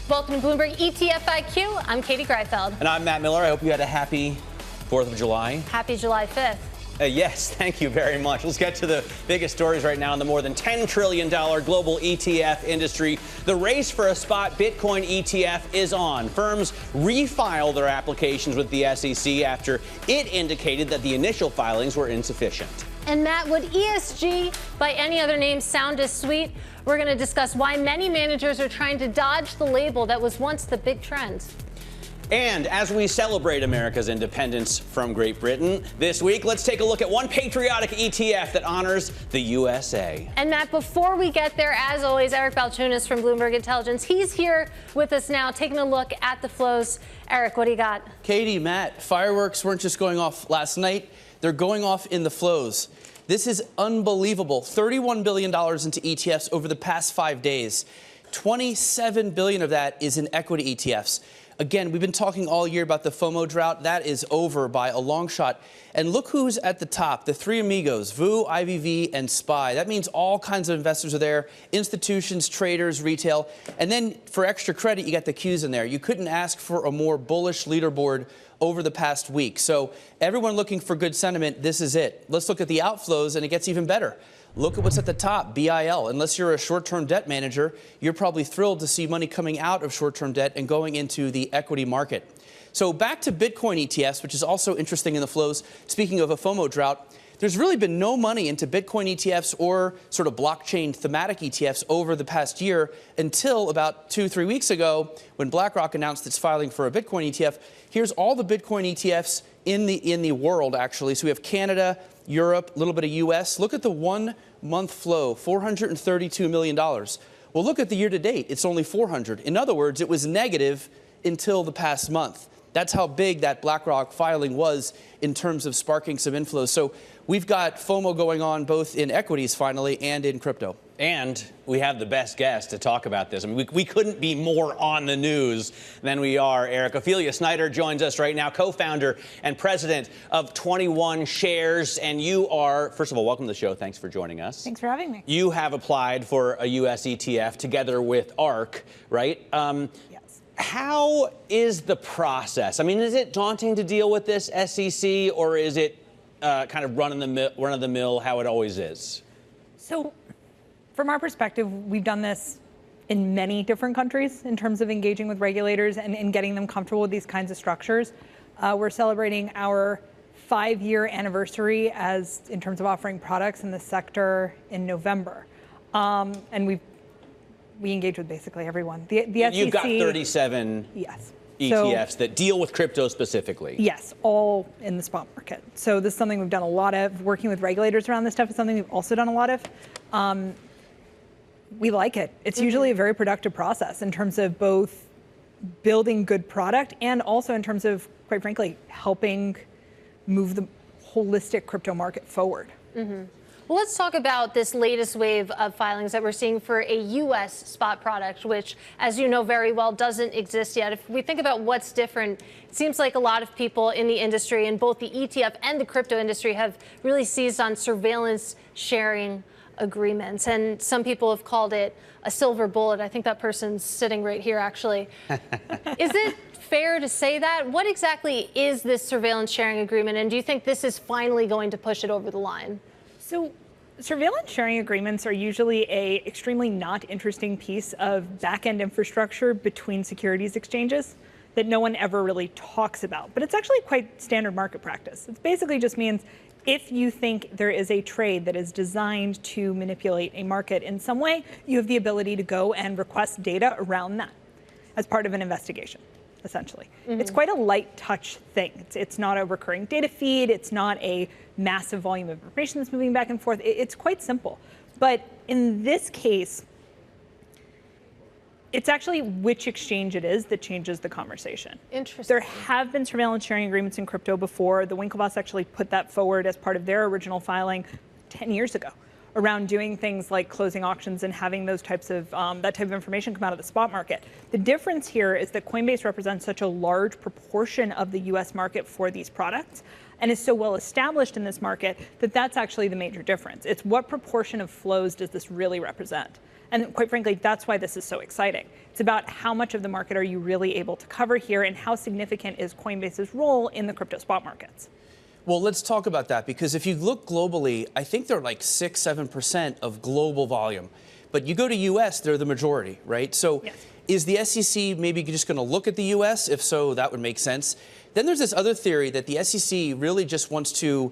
Welcome to Bloomberg ETF IQ. I'm Katie Greifeld. And I'm Matt Miller. I hope you had a happy 4th of July. Happy July 5th. Yes, thank you very much. Let's get to the biggest stories right now in the more than $10 trillion global ETF industry. The race for a spot Bitcoin ETF is on. Firms refile their applications with the SEC after it indicated that the initial filings were insufficient. And Matt, would ESG by any other name sound as sweet? We're going to discuss why many managers are trying to dodge the label that was once the big trend. And as we celebrate America's independence from Great Britain this week, let's take a look at one patriotic ETF that honors the USA. And Matt, before we get there, as always, Eric Balchunas from Bloomberg Intelligence. He's here with us now, taking a look at the flows. Eric, what do you got? Katie, Matt, fireworks weren't just going off last night. They're going off in the flows. This is unbelievable. $31 billion into ETFs over the past 5 days. $27 billion of that is in equity ETFs. Again, we've been talking all year about the FOMO drought. That is over by a long shot. And look who's at the top, the three amigos, VU, IVV, and SPY. That means all kinds of investors are there, institutions, traders, retail. And then for extra credit, you got the Qs in there. You couldn't ask for a more bullish leaderboard over the past week. So everyone looking for good sentiment, this is it. Let's look at the outflows, and it gets even better. Look at what's at the top, BIL. Unless you're a short-term debt manager, you're probably thrilled to see money coming out of short-term debt and going into the equity market. So back to Bitcoin ETFs, which is also interesting in the flows. Speaking of a FOMO drought, there's really been no money into Bitcoin ETFs or sort of blockchain thematic ETFs over the past year until about 2-3 weeks ago when BlackRock announced it's filing for a Bitcoin ETF. Here's all the Bitcoin ETFs in the world, actually. So we have Canada, Europe, a little bit of US. Look at the 1 month flow, $432 million. Well, look at the year to date. It's only 400. In other words, it was negative until the past month. That's how big that BlackRock filing was in terms of sparking some inflows. So we've got FOMO going on both in equities finally and in crypto. And we have the best guest to talk about this. I mean, we couldn't be more on the news than we are, Eric. Ophelia Snyder joins us right now, co-founder and president of 21 Shares. And you are, first of all, welcome to the show. Thanks for joining us. Thanks for having me. You have applied for a U.S. ETF together with ARK, right? Yes. How is the process? I mean, is it daunting to deal with this SEC, or is it kind of run-of-the-mill how it always is? So from our perspective, we've done this in many different countries in terms of engaging with regulators and getting them comfortable with these kinds of structures. We're celebrating our 5-year anniversary in terms of offering products in the sector in November. And we engage with basically everyone. The SEC, you've got 37 yes. ETFs that deal with crypto specifically. Yes, all in the spot market. So this is something we've done a lot of. Working with regulators around this stuff is something we've also done a lot of. We like it. It's usually a very productive process in terms of both building good product and also in terms of, quite frankly, helping move the holistic crypto market forward. Well, let's talk about this latest wave of filings that we're seeing for a U.S. spot product, which, as you know very well, doesn't exist yet. If we think about what's different, it seems like a lot of people in the industry, in both the ETF and the crypto industry, have really seized on surveillance sharing agreements. And some people have called it a silver bullet. I think that person's sitting right here, actually. Is it fair to say that? What exactly is this surveillance sharing agreement? And do you think this is finally going to push it over the line? So surveillance sharing agreements are usually a extremely not interesting piece of back-end infrastructure between securities exchanges that no one ever really talks about. But it's actually quite standard market practice. It basically just means if you think there is a trade that is designed to manipulate a market in some way, you have the ability to go and request data around that as part of an investigation, essentially. It's quite a light touch thing. It's not a recurring data feed. It's not a massive volume of information that's moving back and forth. It's quite simple. But in this case, it's actually which exchange it is that changes the conversation. Interesting. There have been surveillance sharing agreements in crypto before. The Winklevoss actually put that forward as part of their original filing 10 years ago around doing things like closing auctions and having those types of that type of information come out of the spot market. The difference here is that Coinbase represents such a large proportion of the US market for these products and is so well established in this market that that's actually the major difference. It's what proportion of flows does this really represent? And quite frankly, that's why this is so exciting. It's about how much of the market are you really able to cover here, and how significant is Coinbase's role in the crypto spot markets. Well, let's talk about that, because if you look globally, I think they're like 6-7% of global volume. But you go to US, they're the majority, right? So yes. Is the SEC maybe just going to look at the US? If so, that would make sense. Then there's this other theory that the SEC really just wants to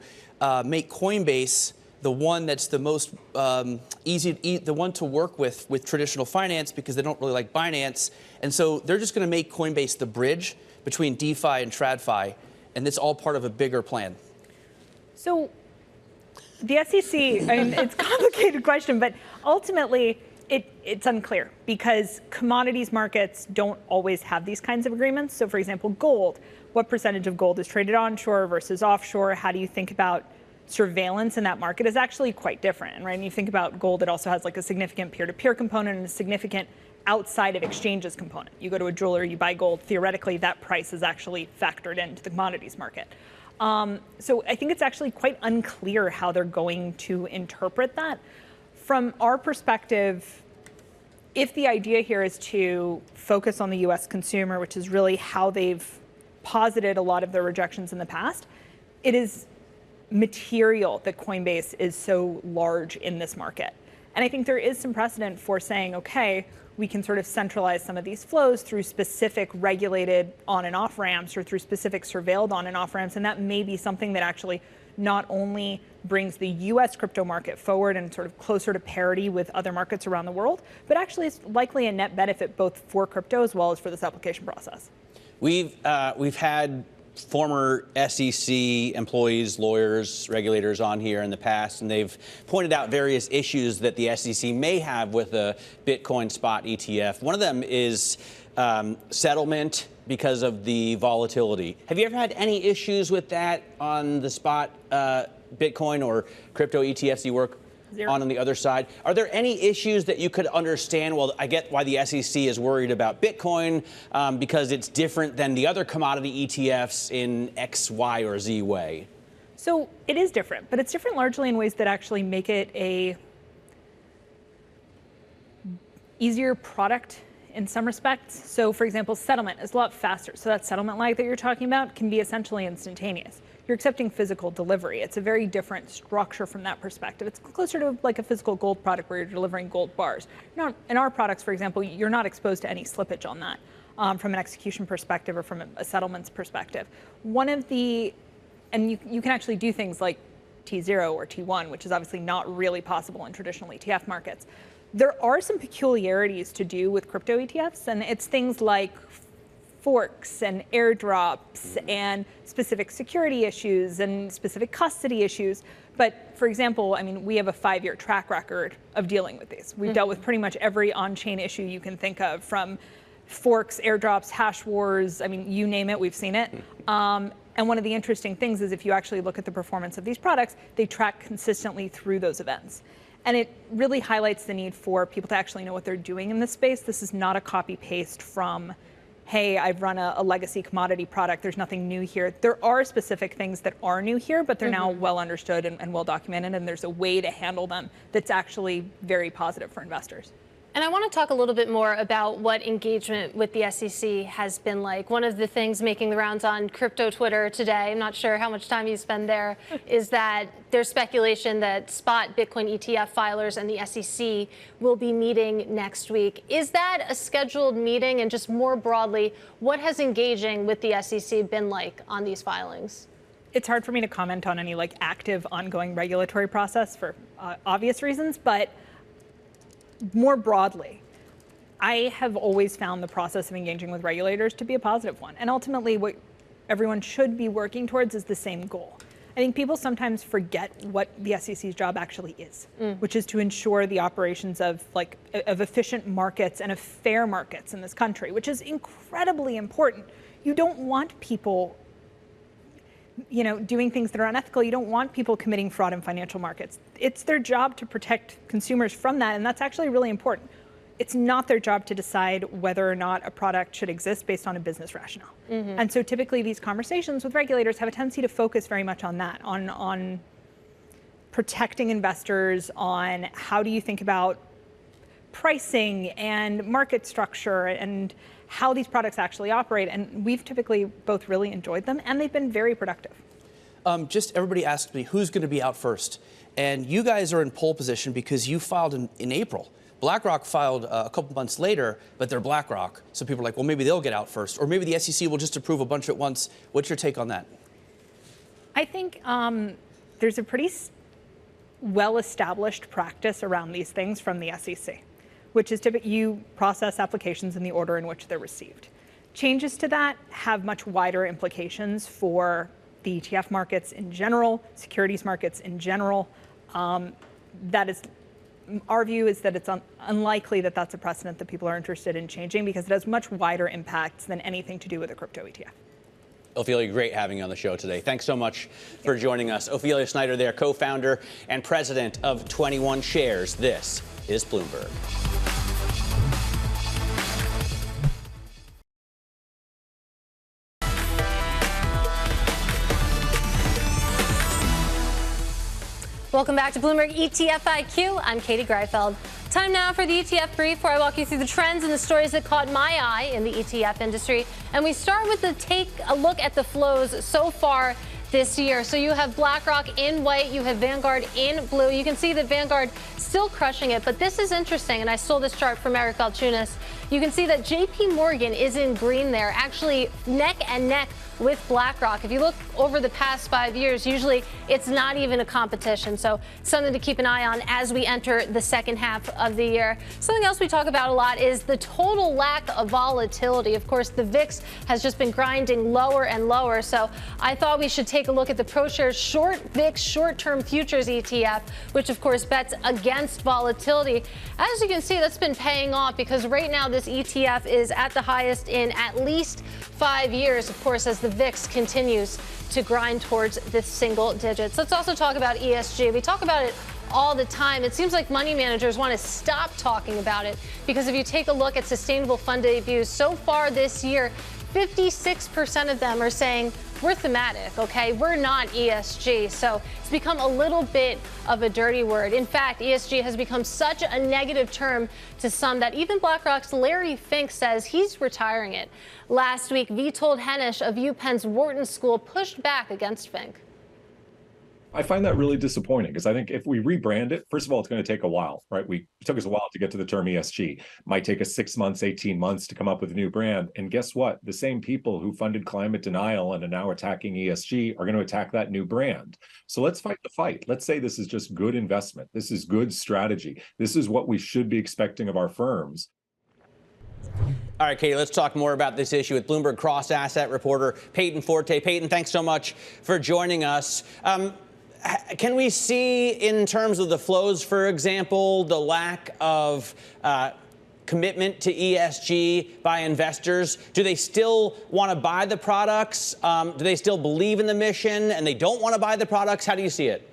make Coinbase the one that's the most the one to work with traditional finance, because they don't really like Binance. And so they're just going to make Coinbase the bridge between DeFi and TradFi. And it's all part of a bigger plan. So the SEC, I mean, it's a complicated question, but ultimately it's unclear, because commodities markets don't always have these kinds of agreements. So for example, gold, what percentage of gold is traded onshore versus offshore? How do you think about surveillance in that market is actually quite different, right? And you think about gold, it also has like a significant peer-to-peer component and a significant outside of exchanges component. You go to a jeweler, you buy gold, theoretically that price is actually factored into the commodities market. So I think it's actually quite unclear how they're going to interpret that. From our perspective, if the idea here is to focus on the US consumer, which is really how they've posited a lot of their rejections in the past, it is material that Coinbase is so large in this market. And I think there is some precedent for saying, okay, we can sort of centralize some of these flows through specific regulated on and off ramps, or through specific surveilled on and off ramps. And that may be something that actually not only brings the US crypto market forward and sort of closer to parity with other markets around the world, but actually is likely a net benefit both for crypto as well as for this application process. We've had former SEC employees, lawyers, regulators on here in the past, and they've pointed out various issues that the SEC may have with a Bitcoin spot ETF. One of them is settlement because of the volatility. Have you ever had any issues with that on the spot Bitcoin or crypto ETFs you work on the other side? Are there any issues that you could understand? Well, I get why the SEC is worried about Bitcoin because it's different than the other commodity ETFs in X, Y, or Z way. So it is different, but it's different largely in ways that actually make it a easier product in some respects. So for example, settlement is a lot faster. So that settlement lag that you're talking about can be essentially instantaneous. You're accepting physical delivery. It's a very different structure from that perspective. It's closer to like a physical gold product where you're delivering gold bars. In our products, for example, you're not exposed to any slippage on that from an execution perspective or from a settlements perspective. And you can actually do things like T0 or T1, which is obviously not really possible in traditional ETF markets. There are some peculiarities to do with crypto ETFs, and it's things like forks and airdrops and specific security issues and specific custody issues. But for example, I mean, we have a 5-year track record of dealing with these. We've dealt with pretty much every on-chain issue you can think of, from forks, airdrops, hash wars, I mean, you name it, we've seen it. And one of the interesting things is if you actually look at the performance of these products, they track consistently through those events. And it really highlights the need for people to actually know what they're doing in this space. This is not a copy-paste from, hey, I've run a legacy commodity product, there's nothing new here. There are specific things that are new here, but they're now well understood and well documented, and there's a way to handle them that's actually very positive for investors. And I want to talk a little bit more about what engagement with the SEC has been like. One of the things making the rounds on crypto Twitter today, I'm not sure how much time you spend there, is that there's speculation that spot Bitcoin ETF filers and the SEC will be meeting next week. Is that a scheduled meeting? And just more broadly, what has engaging with the SEC been like on these filings? It's hard for me to comment on any like active ongoing regulatory process for obvious reasons, but more broadly, I have always found the process of engaging with regulators to be a positive one. And ultimately, what everyone should be working towards is the same goal. I think people sometimes forget what the SEC's job actually is, which is to ensure the operations of efficient markets and of fair markets in this country, which is incredibly important. You don't want people doing things that are unethical. You don't want people committing fraud in financial markets. It's their job to protect consumers from that, and that's actually really important. It's not their job to decide whether or not a product should exist based on a business rationale. And so typically these conversations with regulators have a tendency to focus very much on that, on protecting investors, on how do you think about pricing and market structure and how these products actually operate. And we've typically both really enjoyed them, and they've been very productive. Just everybody asked me who's going to be out first. And you guys are in pole position because you filed in April. BlackRock filed a couple months later, but they're BlackRock. So people are like, well, maybe they'll get out first. Or maybe the SEC will just approve a bunch at once. What's your take on that? I think there's a pretty well-established practice around these things from the SEC, which is typically you process applications in the order in which they're received. Changes to that have much wider implications for the ETF markets in general, securities markets in general. That is, our view is that it's unlikely that that's a precedent that people are interested in changing because it has much wider impacts than anything to do with a crypto ETF. Ophelia, great having you on the show today. Thanks so much for joining us. Ophelia Snyder there, co-founder and president of 21 Shares. This is Bloomberg. Welcome back to Bloomberg ETF IQ. I'm Katie Greifeld. Time now for the ETF brief, where I walk you through the trends and the stories that caught my eye in the ETF industry. And we start with take a look at the flows so far this year. So you have BlackRock in white, you have Vanguard in blue. You can see that Vanguard still crushing it, but this is interesting, and I stole this chart from Eric Balchunas. You can see that JP Morgan is in green there, actually neck and neck with BlackRock. If you look over the past 5 years, usually it's not even a competition. So something to keep an eye on as we enter the second half of the year. Something else we talk about a lot is the total lack of volatility. Of course, the VIX has just been grinding lower and lower. So I thought we should take a look at the ProShares Short VIX Short-Term Futures ETF, which of course bets against volatility. As you can see, that's been paying off because right now this ETF is at the highest in at least 5 years, of course, as the VIX continues to grind towards the single digits. Let's also talk about ESG. We talk about it all the time. It seems like money managers want to stop talking about it because if you take a look at sustainable fund debuts so far this year, 56% of them are saying we're thematic, okay? We're not ESG. So it's become a little bit of a dirty word. In fact, ESG has become such a negative term to some that even BlackRock's Larry Fink says he's retiring it. Last week, Vitold Henish of UPenn's Wharton School pushed back against Fink. I find that really disappointing because I think if we rebrand it, first of all, it's going to take a while, right? It took us a while to get to the term ESG. It might take us 6 months, 18 months to come up with a new brand. And guess what? The same people who funded climate denial and are now attacking ESG are going to attack that new brand. So let's fight the fight. Let's say this is just good investment. This is good strategy. This is what we should be expecting of our firms. All right, Katie, let's talk more about this issue with Bloomberg cross-asset reporter Peyton Forte. Peyton, thanks so much for joining us. Can we see, in terms of the flows, for example, the lack of commitment to ESG by investors? Do they still want to buy the products? Do they still believe in the mission and they don't want to buy the products? How do you see it?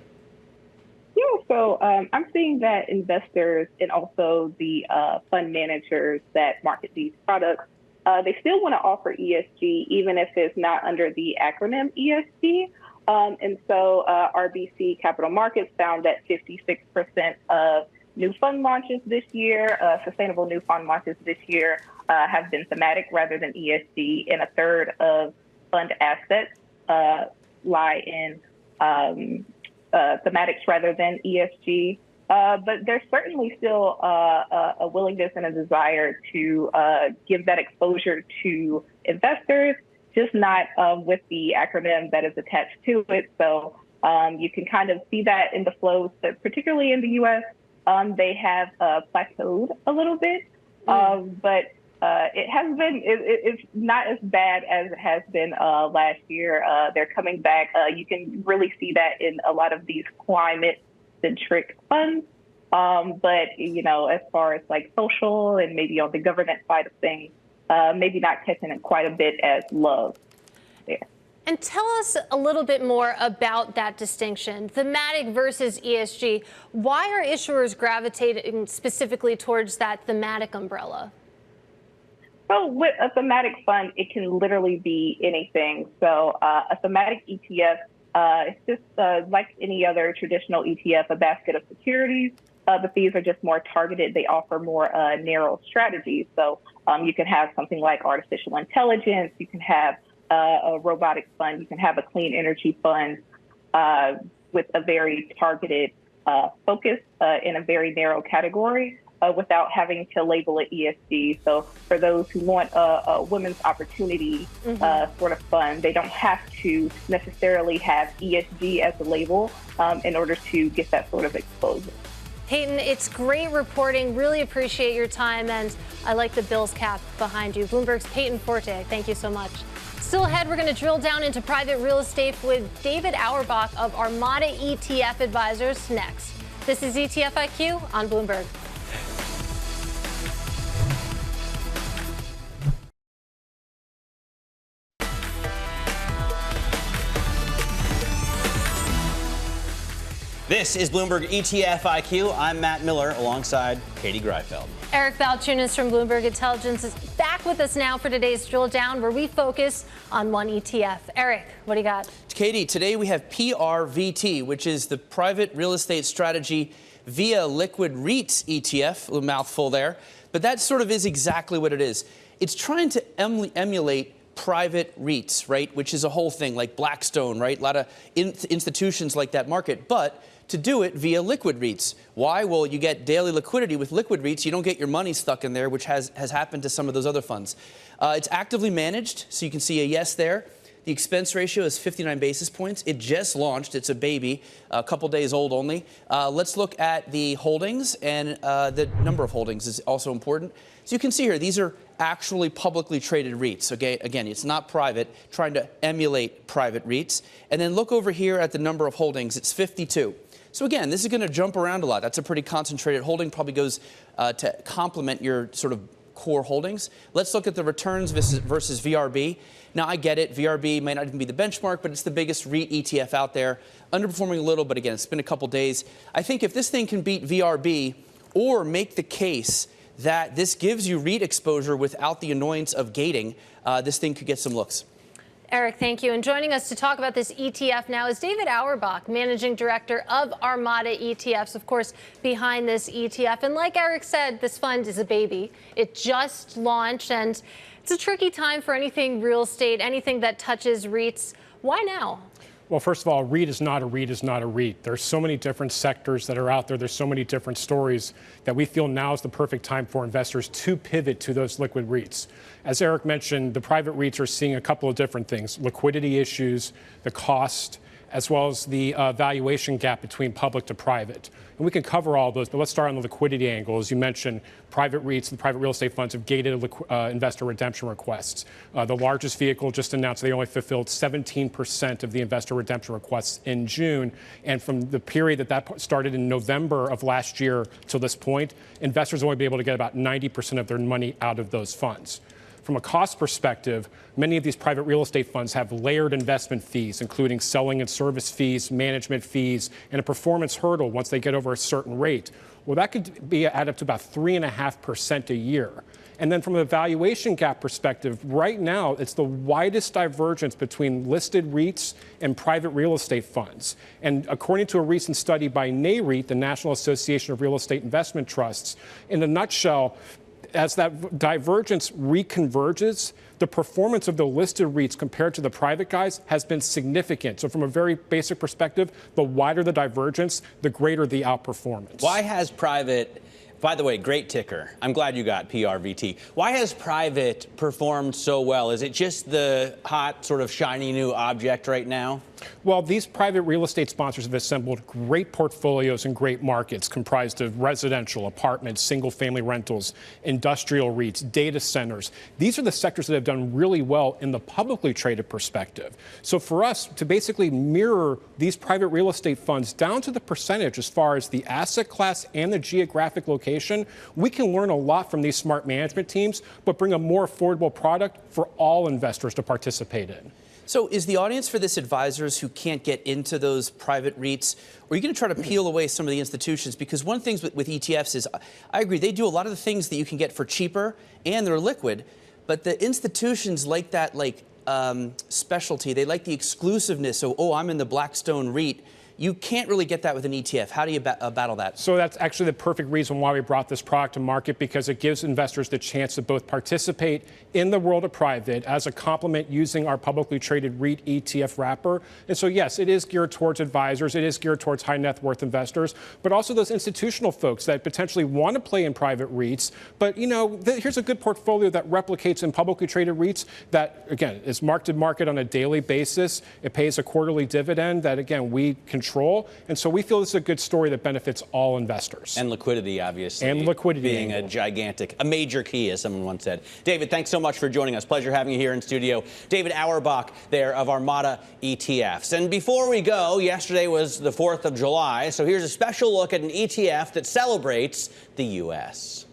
Yeah, so I'm seeing that investors and also the fund managers that market these products, they still want to offer ESG, even if it's not under the acronym ESG. And so RBC Capital Markets found that 56% of new fund launches this year, sustainable new fund launches this year, have been thematic rather than ESG, and a third of fund assets lie in thematics rather than ESG. But there's certainly still a willingness and a desire to give that exposure to investors, just not with the acronym that is attached to it. So you can kind of see that in the flows, but particularly in the U.S., they have plateaued a little bit, but it has been, it's not as bad as it has been last year. They're coming back. You can really see that in a lot of these climate-centric funds. But, you know, as far as like social and maybe on the governance side of things, maybe not catching it quite a bit as love there. And tell us a little bit more about that distinction, thematic versus ESG. Why are issuers gravitating specifically towards that thematic umbrella? So with a thematic fund, it can literally be anything. So a thematic ETF, it's just like any other traditional ETF, a basket of securities. but these are just more targeted. They offer more narrow strategies. So you can have something like artificial intelligence. You can have a robotics fund. You can have a clean energy fund with a very targeted focus in a very narrow category without having to label it ESG. So for those who want a women's opportunity sort of fund, they don't have to necessarily have ESG as a label in order to get that sort of exposure. Peyton, it's great reporting. Really appreciate your time, and I like the Bills cap behind you. Bloomberg's Peyton Forte, thank you so much. Still ahead, we're going to drill down into private real estate with David Aeurbach of Armada ETF Advisors next. This is ETF IQ on Bloomberg. This is Bloomberg ETF IQ. I'm Matt Miller alongside Katie Greifeld. Eric Balchunas from Bloomberg Intelligence is back with us now for today's drill down, where we focus on one ETF. Eric, what do you got? Katie, today we have PRVT, which is the private real estate strategy via Liquid REITs ETF, a little mouthful there, but that sort of is exactly what it is. It's trying to emulate private REITs, right, which is a whole thing, like Blackstone, right, a lot of institutions like that market, but to do it via liquid REITs. Why? Well, you get daily liquidity with liquid REITs. You don't get your money stuck in there, which has happened to some of those other funds. It's actively managed, so you can see a yes there. The expense ratio is 59 basis points. It just launched. It's a baby, a couple days old only. Let's look at the holdings, and the number of holdings is also important. So you can see here, these are actually publicly traded REITs. Okay, again, it's not private, trying to emulate private REITs. And then look over here at the number of holdings. It's 52. So again, this is going to jump around a lot. That's a pretty concentrated holding, probably goes to complement your sort of core holdings. Let's look at the returns versus VRB. Now, I get it. VRB might not even be the benchmark, but it's the biggest REIT ETF out there. Underperforming a little, but again, it's been a couple days. I think if this thing can beat VRB or make the case that this gives you REIT exposure without the annoyance of gating, this thing could get some looks. Eric, thank you. And joining us to talk about this ETF now is David Aeurbach, Managing Director of Armada ETFs, of course, behind this ETF. And like Eric said, this fund is a baby. It just launched, and it's a tricky time for anything real estate, anything that touches REITs. Why now? Well, first of all, REIT is not a REIT is not a REIT. There's so many different sectors that are out there. There's so many different stories that we feel now is the perfect time for investors to pivot to those liquid REITs. As Eric mentioned, the private REITs are seeing a couple of different things: liquidity issues, the cost, as well as the valuation gap between public to private. And we can cover all of those, but let's start on the liquidity angle. As you mentioned, private REITs and private real estate funds have gated investor redemption requests. The largest vehicle just announced they only fulfilled 17% of the investor redemption requests in June. And from the period that started in November of last year till this point, investors have only been able to get about 90% of their money out of those funds. From a cost perspective, many of these private real estate funds have layered investment fees, including selling and service fees, management fees, and a performance hurdle once they get over a certain rate. Well, that could add up to about 3.5% a year. And then from a valuation gap perspective, right now, it's the widest divergence between listed REITs and private real estate funds. And according to a recent study by NAREIT, the National Association of Real Estate Investment Trusts, in a nutshell, as that divergence reconverges, the performance of the listed REITs compared to the private guys has been significant. So from a very basic perspective, the wider the divergence, the greater the outperformance. Why has private, by the way, great ticker. I'm glad you got PRVT. Why has private performed so well? Is it just the hot, sort of shiny new object right now? Well, these private real estate sponsors have assembled great portfolios in great markets comprised of residential, apartments, single-family rentals, industrial REITs, data centers. These are the sectors that have done really well in the publicly traded perspective. So for us to basically mirror these private real estate funds down to the percentage as far as the asset class and the geographic location, we can learn a lot from these smart management teams, but bring a more affordable product for all investors to participate in. So is the audience for this advisors who can't get into those private REITs, or are you going to try to peel away some of the institutions? Because one of the things with ETFs is, I agree, they do a lot of the things that you can get for cheaper, and they're liquid, but the institutions like that, like specialty, they like the exclusiveness. So, oh, I'm in the Blackstone REIT. You can't really get that with an ETF. How do you battle that? So that's actually the perfect reason why we brought this product to market, because it gives investors the chance to both participate in the world of private as a complement using our publicly traded REIT ETF wrapper. And so, yes, it is geared towards advisors. It is geared towards high net worth investors, but also those institutional folks that potentially want to play in private REITs. But, you know, here's a good portfolio that replicates in publicly traded REITs that, again, is marked to market on a daily basis. It pays a quarterly dividend that, again, we control. And so we feel this is a good story that benefits all investors. And liquidity, obviously. And liquidity. Being a major key, as someone once said. David, thanks so much for joining us. Pleasure having you here in studio. David Aeurbach there of Armada ETFs. And before we go, yesterday was the 4th of July, so here's a special look at an ETF that celebrates the U.S.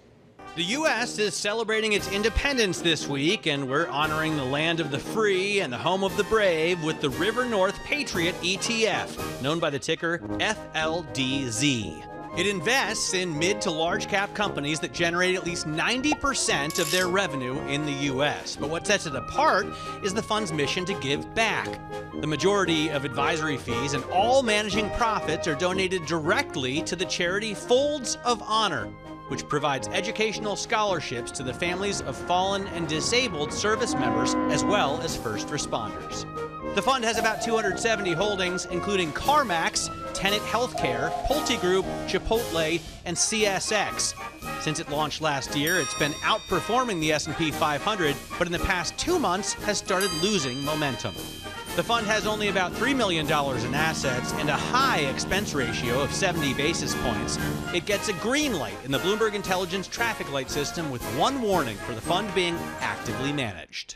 The U.S. is celebrating its independence this week, and we're honoring the land of the free and the home of the brave with the River North Patriot ETF, known by the ticker FLDZ. It invests in mid to large cap companies that generate at least 90% of their revenue in the U.S. But what sets it apart is the fund's mission to give back. The majority of advisory fees and all managing profits are donated directly to the charity Folds of Honor, which provides educational scholarships to the families of fallen and disabled service members as well as first responders. The fund has about 270 holdings, including CarMax, Tenet Healthcare, Pulte Group, Chipotle, and CSX. Since it launched last year, it's been outperforming the S&P 500, but in the past 2 months has started losing momentum. The fund has only about $3 million in assets and a high expense ratio of 70 basis points. It gets a green light in the Bloomberg Intelligence traffic light system with one warning for the fund being actively managed.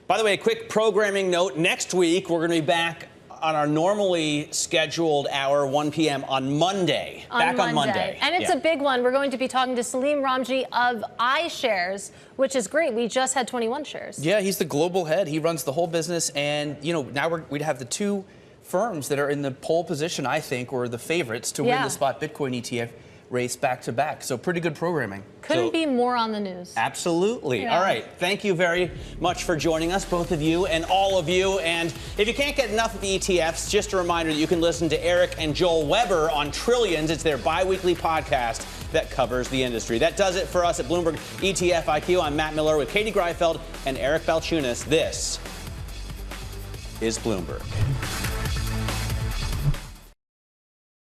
By the way, a quick programming note. Next week, we're going to be back on our normally scheduled hour, 1 p.m. on Monday. On Monday. And it's a big one. We're going to be talking to Salim Ramji of iShares, which is great. We just had 21 shares. Yeah, he's the global head. He runs the whole business. And, you know, now we'd have the two firms that are in the pole position, I think, or the favorites to win the spot Bitcoin ETF race back to back. So pretty good programming. Couldn't be more on the news. Absolutely. Yeah. All right. Thank you very much for joining us, both of you and all of you. And if you can't get enough of the ETFs, just a reminder that you can listen to Eric and Joel Weber on Trillions. It's their bi-weekly podcast that covers the industry. That does it for us at Bloomberg ETF IQ. I'm Matt Miller with Katie Greifeld and Eric Balchunas. This is Bloomberg.